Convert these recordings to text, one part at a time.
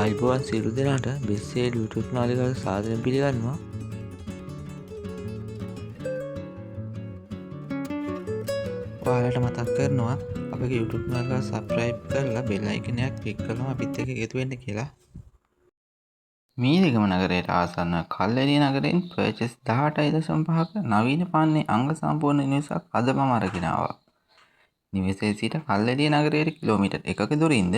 ආයිබෝවන් සියලු දෙනාට බෙස්සේ YouTube නාලිකාවට සාදරයෙන් පිළිගන්නවා. ඔයාලට මතක් කරනවා අපගේ YouTube නාලිකාව subscribe කරලා bell icon එක click කරලා අපිත් එක්ක එකතු වෙන්න කියලා. මීරිගම නගරයට ආසන්න කල්ලෙරිය නගරයෙන් පර්චස් 18.5ක නවීන පාන්නේ අංග සම්පූර්ණ නිවසක් අද මම අරගෙන ආවා. නිවසේ සිට කල්ලෙරිය නගරයට කිලෝමීටර් 1ක දුරින්ද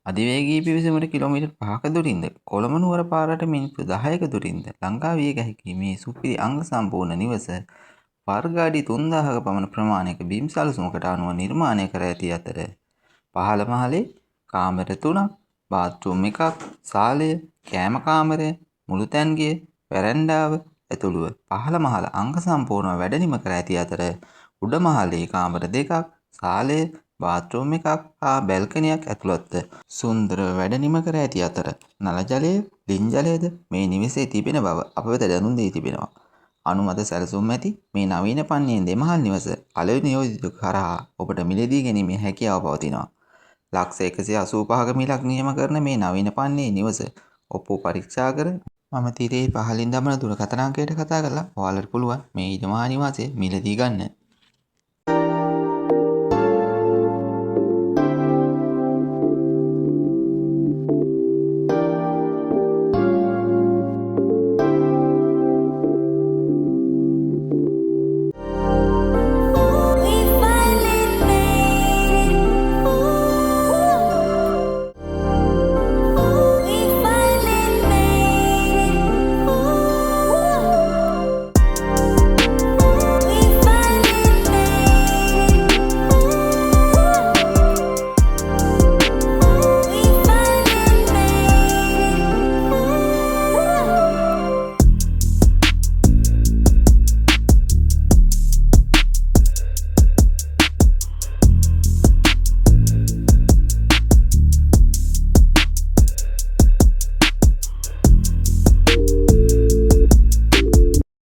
අධිවේගී පිවිසුමට කිලෝමීටර් 5ක දුරින්ද කොළඹ නුවර පාරට මිනිත්තු 10ක දුරින්ද ලංකා විය හැකි මේ සුපිරි අංග සම්පූර්ණ නිවස වර්ග අඩි 3000ක පමණ ප්‍රමාණයක බිම් සැලසුමකට අනුව නිර්මාණය කර ඇති අතර පහළ මහලේ කාමර 3ක්, බාත්රූම් 1ක්, සාලය, කෑම කාමරය, මුළු තැන්ගිය, වැරැන්ඩාව ඇතුළුව පහළ මහල අංග සම්පූර්ණව වැඩනිම කර ඇති අතර උඩ මහලේ කාමර 2ක්, සාලය, බාත්රූම් 1ක් හා බැල්කනියක් ඇතුළත්ව සුන්දරව වැඩනිම කර ඇති අතර නල ජලය, ලින් ජලයද මේ නිවසේ තිබෙන බව අප වෙත දැනුම් දී තිබෙනවා. අනුමත සැලසුම් ඇති මේ නවීන පන්නියෙන් දෙමහල් නිවස පළවෙනි නියෝජිතයෙකු කරහා ඔබට මිලදී ගැනීමේ හැකියාව පවතිනවා. ලක්ෂ 185ක මිලක් නියම කරන මේ නවීන පන්නේ නිවස ඔප්පු පරීක්ෂා කර මම තිරේ පහලින් දමන දුරකථන අංකයට කතා කරලා ඔයාලට පුළුවන් මේ ඉඩමහා නිවාසය මිලදී ගන්න.